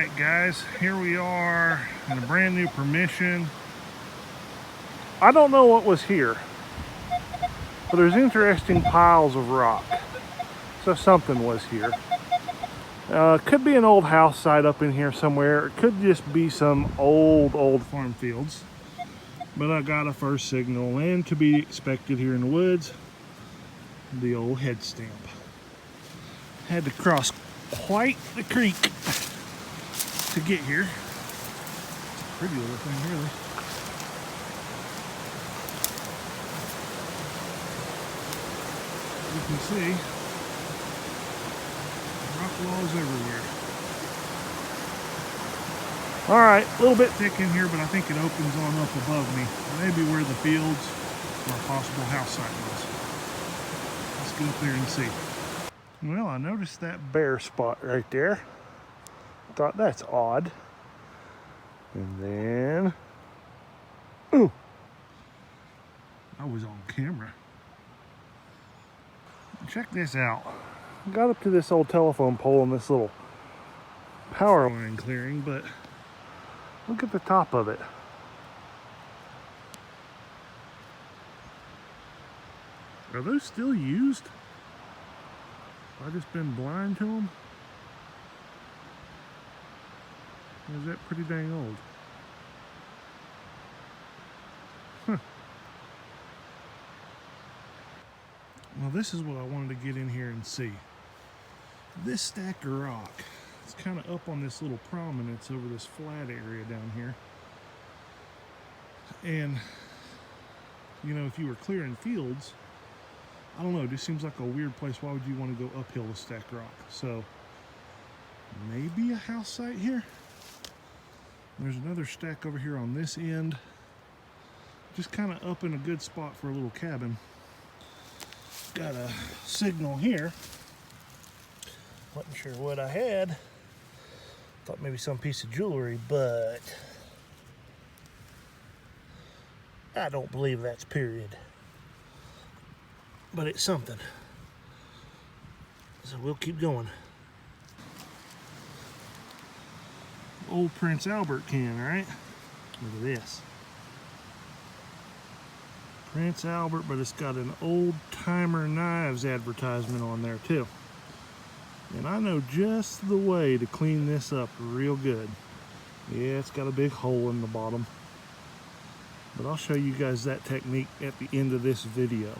Alright guys, here we are in a brand new permission. I don't know what was here, but there's interesting piles of rock. So something was here. Could be an old house site up in here somewhere. It could just be some old farm fields. But I got a first signal, and to be expected here in the woods, the old head stamp. Had to cross quite the creek to get here. It's a pretty little thing, really. You can see rock walls everywhere. Alright, a little bit thick in here, but I think it opens on up above me. Maybe where the fields or a possible house site was. Let's get up there and see. Well, I noticed that bare spot right there. Thought that's odd. And then, ooh, I was on camera. Check this out. Got up to this old telephone pole in this little power line clearing, but look at the top of it. Are those still used? Have I just been blind to them? Or is that pretty dang old? Huh. Well, this is what I wanted to get in here and see. This stack of rock, it's kind of up on this little prominence over this flat area down here. And, you know, if you were clearing fields, I don't know, it just seems like a weird place. Why would you want to go uphill to stack rock? So, maybe a house site here? There's another stack over here on this end. Just kind of up in a good spot for a little cabin. Got a signal here. Wasn't sure what I had. Thought maybe some piece of jewelry, but I don't believe that's period. But it's something. So we'll keep going. Old Prince Albert can, right? Look at this. Prince Albert, but it's got an Old Timer Knives advertisement on there too. And I know just the way to clean this up real good. Yeah, it's got a big hole in the bottom. But I'll show you guys that technique at the end of this video.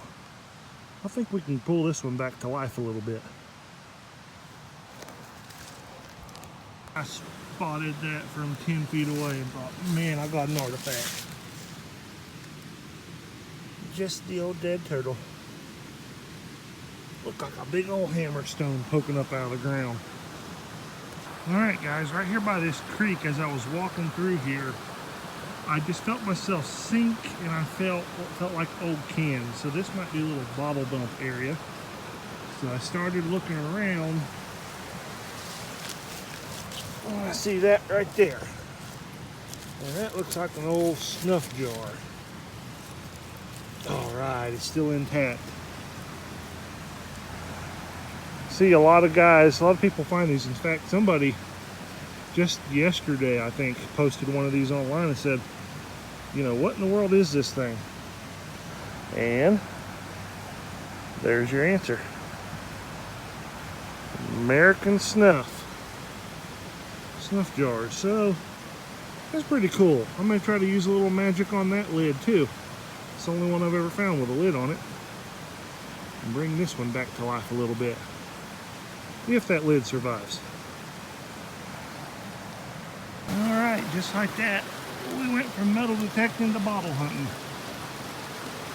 I think we can pull this one back to life a little bit. I spotted that from 10 feet away and thought, man, I got an artifact. Just the old dead turtle. Looked like a big old hammerstone poking up out of the ground. Alright guys, right here by this creek, as I was walking through here, I just felt myself sink, and I felt what felt like old cans. So this might be a little bottle dump area. So I started looking around. Oh, I see that right there. And that looks like an old snuff jar. Alright, it's still intact. See, a lot of people find these. In fact, somebody just yesterday, I think, posted one of these online and said, you know, what in the world is this thing? And there's your answer. American snuff jars. So that's pretty cool. I'm gonna try to use a little magic on that lid too. It's the only one I've ever found with a lid on it. And bring this one back to life a little bit, if that lid survives. Alright, just like that, we went from metal detecting to bottle hunting.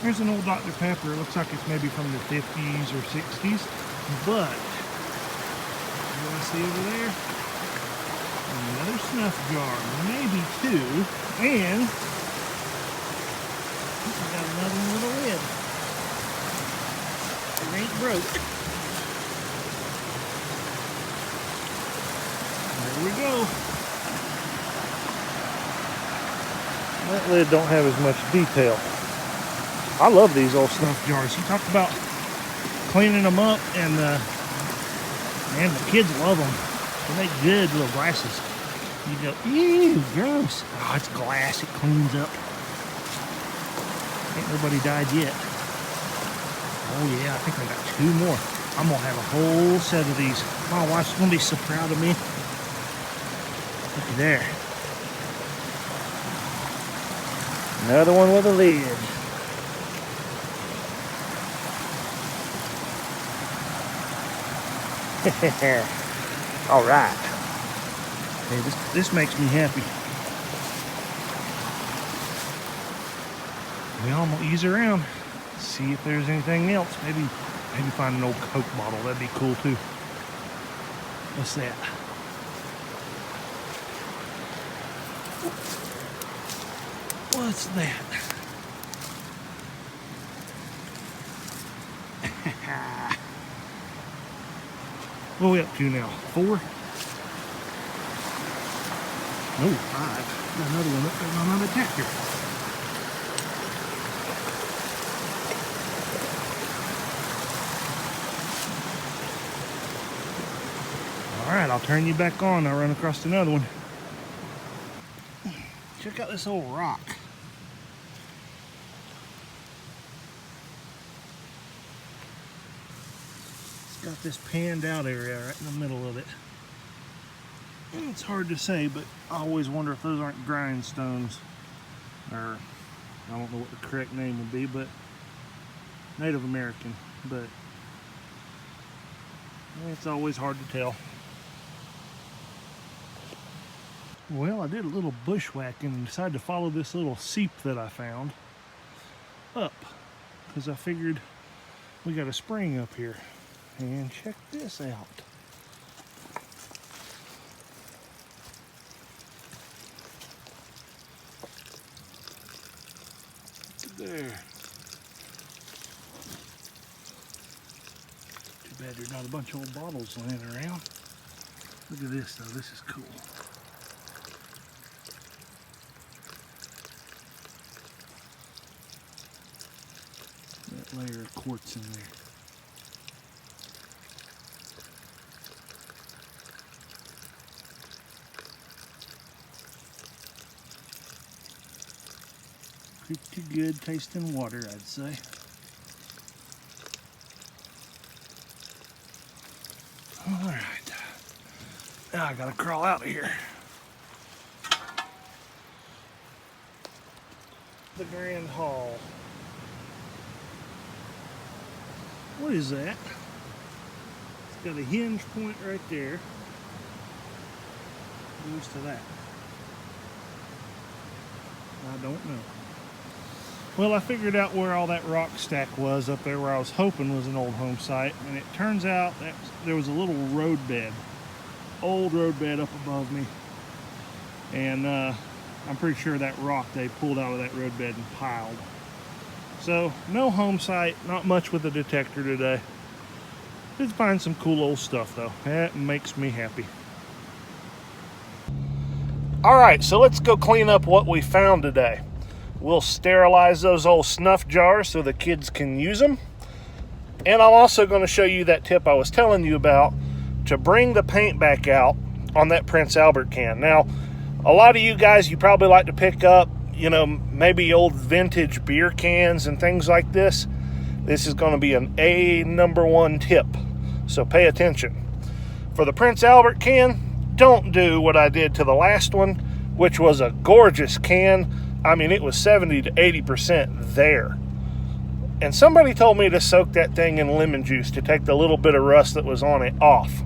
Here's an old Dr. Pepper. It looks like it's maybe from the 50s or 60s, but you want to see over there? Another snuff jar, maybe two, and we got another little lid. It ain't broke. There we go. That lid don't have as much detail. I love these old snuff jars. You talked about cleaning them up, and man, the kids love them. They make good little glasses. You go, ew, gross. Oh, it's glass, it cleans up. Ain't nobody died yet. Oh yeah, I think I got 2 more. I'm gonna have a whole set of these. My wife's gonna be so proud of me. Look at there. Another one with a lid. All right. Hey, this makes me happy. Well, I'm gonna ease around, see if there's anything else. Maybe find an old Coke bottle. That'd be cool too. What's that? What's that? What are we up to now? 4? No, 5. Got another one up there on another tractor. Alright, I'll turn you back on. I'll run across another one. Check out this old rock. It's got this panned out area right in the middle of it. And it's hard to say, but I always wonder if those aren't grindstones. Or, I don't know what the correct name would be, but Native American. But it's always hard to tell. Well, I did a little bushwhacking and decided to follow this little seep that I found up, because I figured we got a spring up here. And check this out. There. Too bad there's not a bunch of old bottles laying around. Look at this though, this is cool. That layer of quartz in there. Pretty good tasting water, I'd say. All right, now I gotta crawl out of here. The Grand Hall. What is that? It's got a hinge point right there. What's to that? I don't know. Well, I figured out where all that rock stack was up there where I was hoping was an old home site, and it turns out that there was a little roadbed, old roadbed up above me, and I'm pretty sure that rock they pulled out of that roadbed and piled. So, no home site, not much with the detector today. Did find some cool old stuff though. That makes me happy. Alright, so let's go clean up what we found today. We'll sterilize those old snuff jars so the kids can use them. And I'm also going to show you that tip I was telling you about to bring the paint back out on that Prince Albert can. Now, a lot of you guys, you probably like to pick up, you know, maybe old vintage beer cans and things like this. This is going to be an #1 tip, so pay attention. For the Prince Albert can, don't do what I did to the last one, which was a gorgeous can. I mean, it was 70 to 80% there. And somebody told me to soak that thing in lemon juice to take the little bit of rust that was on it off.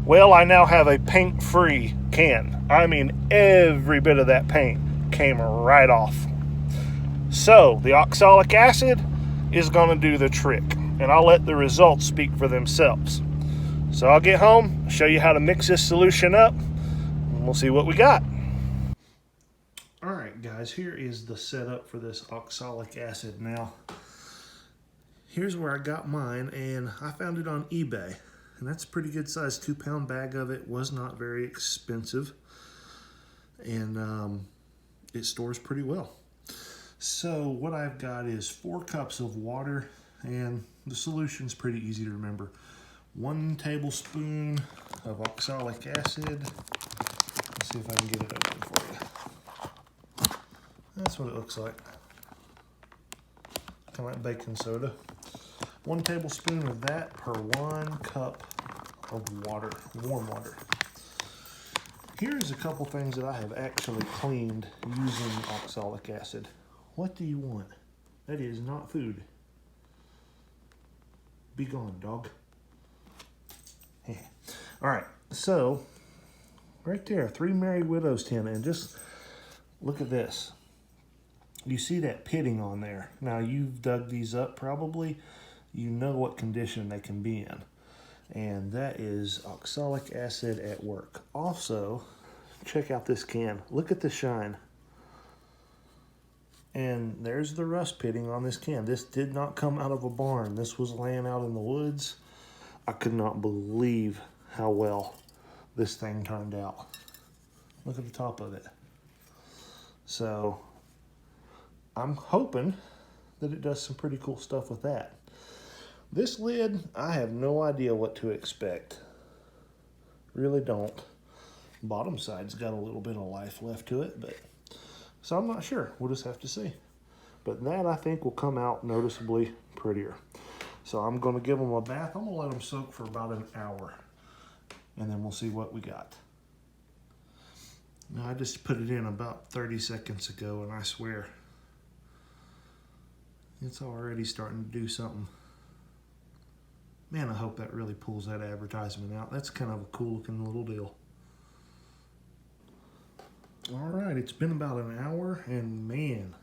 Well, I now have a paint-free can. I mean, every bit of that paint came right off. So, the oxalic acid is going to do the trick. And I'll let the results speak for themselves. So I'll get home, show you how to mix this solution up, and we'll see what we got. Alright guys, here is the setup for this oxalic acid. Now, here's where I got mine, and I found it on eBay. And that's a pretty good size 2-pound bag of it. Was not very expensive. And it stores pretty well. So what I've got is 4 cups of water, and the solution's pretty easy to remember. 1 tablespoon of oxalic acid. see if I can get it open for you. That's what it looks like. Kind of like baking soda. 1 tablespoon of that per 1 cup of water, warm water. Here's a couple things that I have actually cleaned using oxalic acid. What do you want? That is not food. Be gone, dog. All right, so right there, 3 Merry Widows tin, and just look at this. You see that pitting on there. Now you've dug these up probably. You know what condition they can be in. And that is oxalic acid at work. Also, check out this can. Look at the shine. And there's the rust pitting on this can. This did not come out of a barn. This was laying out in the woods. I could not believe how well this thing turned out. Look at the top of it. So I'm hoping that it does some pretty cool stuff with that. This lid, I have no idea what to expect. Really don't. Bottom side's got a little bit of life left to it, but so I'm not sure. We'll just have to see. But that, I think, will come out noticeably prettier. So I'm going to give them a bath. I'm going to let them soak for about an hour, and then we'll see what we got. Now, I just put it in about 30 seconds ago, and I swear it's already starting to do something. Man, I hope that really pulls that advertisement out. That's kind of a cool looking little deal. All right, it's been about an hour, and man,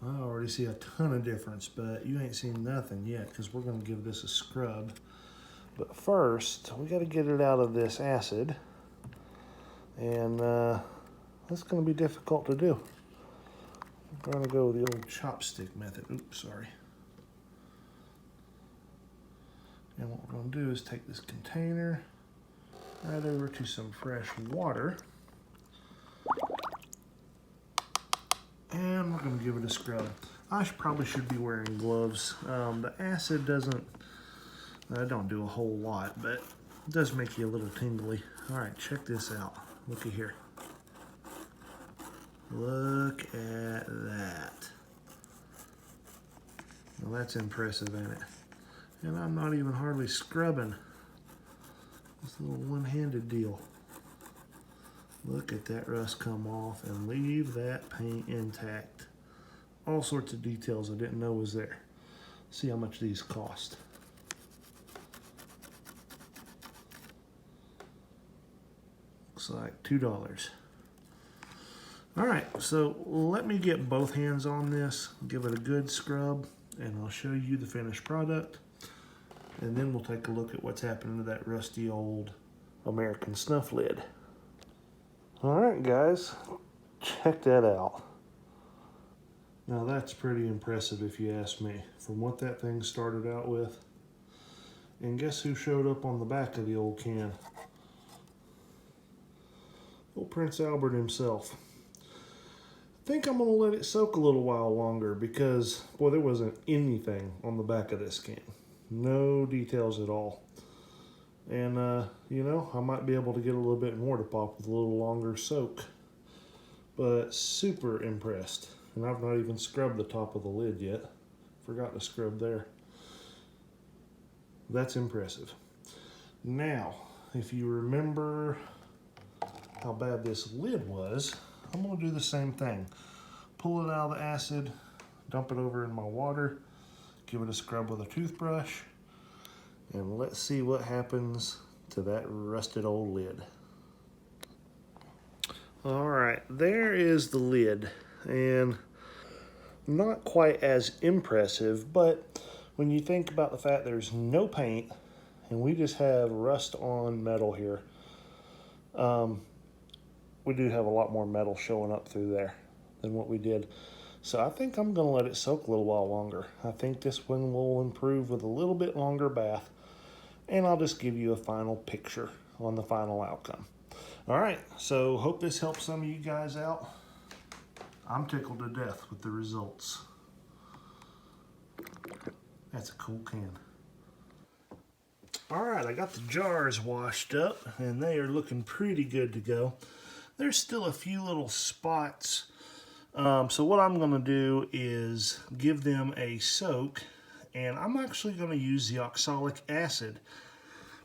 I already see a ton of difference, but you ain't seen nothing yet because we're going to give this a scrub. But first, we got to get it out of this acid, and that's going to be difficult to do. We're going to go with the old chopstick method. Oops, sorry. And what we're going to do is take this container right over to some fresh water, and we're going to give it a scrub. I probably should be wearing gloves. The acid don't do a whole lot, but it does make you a little tingly. All right, check this out. Looky here. Look at that. Well, that's impressive, ain't it? And I'm not even hardly scrubbing. This little one-handed deal. Look at that rust come off and leave that paint intact. All sorts of details I didn't know was there. See how much these cost. Looks like $2. All right, so let me get both hands on this, give it a good scrub, and I'll show you the finished product. And then we'll take a look at what's happening to that rusty old American snuff lid. All right, guys, check that out. Now that's pretty impressive if you ask me, from what that thing started out with. And guess who showed up on the back of the old can? Old Prince Albert himself. I think I'm gonna let it soak a little while longer because, boy, there wasn't anything on the back of this can. No details at all. And, you know, I might be able to get a little bit more to pop with a little longer soak. But super impressed. And I've not even scrubbed the top of the lid yet. Forgot to scrub there. That's impressive. Now, if you remember how bad this lid was, I'm going to do the same thing. Pull it out of the acid, dump it over in my water, give it a scrub with a toothbrush, and let's see what happens to that rusted old lid. All right, there is the lid, and not quite as impressive, but when you think about the fact there's no paint and we just have rust on metal here, we do have a lot more metal showing up through there than what we did. So I think I'm gonna let it soak a little while longer. I think this one will improve with a little bit longer bath, and I'll just give you a final picture on the final outcome. All right, so hope this helps some of you guys out. I'm tickled to death with the results. That's a cool can. All right, I got the jars washed up and they are looking pretty good to go. there's still a few little spots. So what I'm going to do is give them a soak, and I'm actually going to use the oxalic acid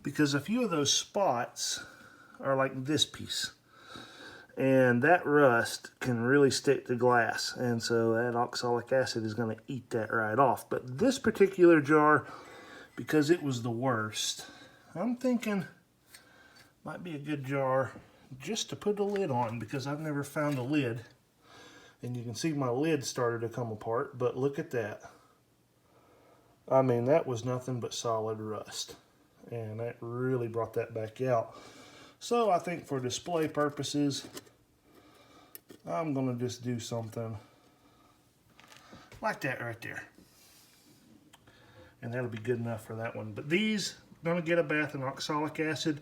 because a few of those spots are like this piece. And that rust can really stick to glass, and so that oxalic acid is going to eat that right off. But this particular jar, because it was the worst, I'm thinking might be a good jar just to put a lid on, because I've never found a lid. And you can see my lid started to come apart, but look at that. I mean, that was nothing but solid rust, and that really brought that back out. So I think for display purposes, I'm going to just do something like that right there. And that'll be good enough for that one. But these, I'm going to get a bath in oxalic acid.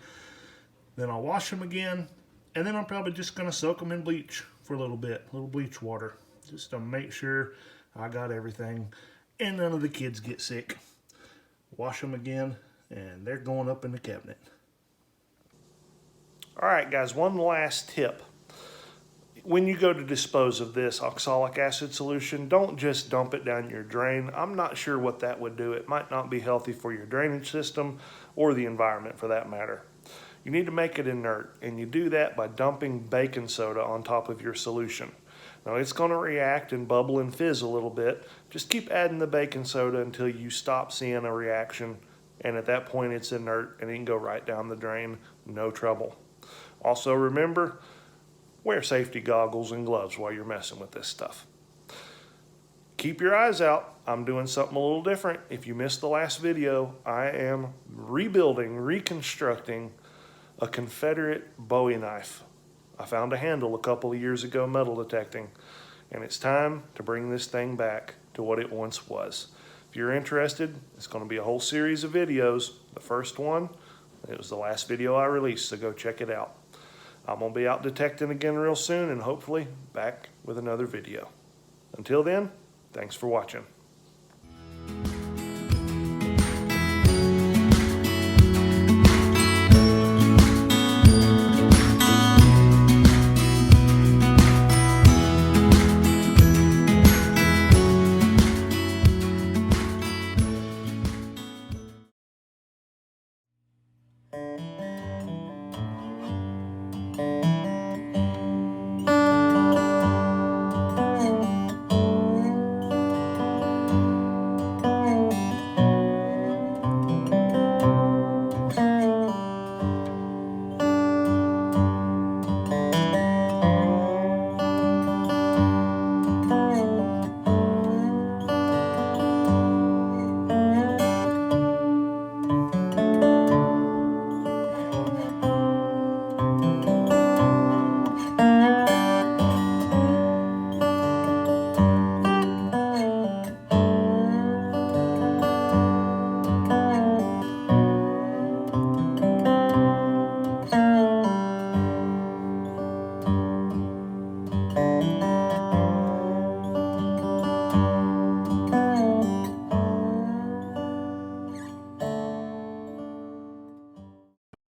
Then I'll wash them again. And then I'm probably just going to soak them in bleach for a little bit. A little bleach water. Just to make sure I got everything and none of the kids get sick. Wash them again, and they're going up in the cabinet. Alright guys, one last tip. When you go to dispose of this oxalic acid solution, don't just dump it down your drain. I'm not sure what that would do. It might not be healthy for your drainage system or the environment for that matter. You need to make it inert, and you do that by dumping baking soda on top of your solution. Now it's going to react and bubble and fizz a little bit. Just keep adding the baking soda until you stop seeing a reaction, and at that point it's inert and it can go right down the drain, no trouble. Also remember, wear safety goggles and gloves while you're messing with this stuff. Keep your eyes out. I'm doing something a little different. If you missed the last video, I am reconstructing a Confederate Bowie knife. I found a handle a couple of years ago metal detecting, and it's time to bring this thing back to what it once was. If you're interested, it's going to be a whole series of videos. The first one, it was the last video I released, so go check it out. I'm going to be out detecting again real soon, and hopefully back with another video. Until then, thanks for watching.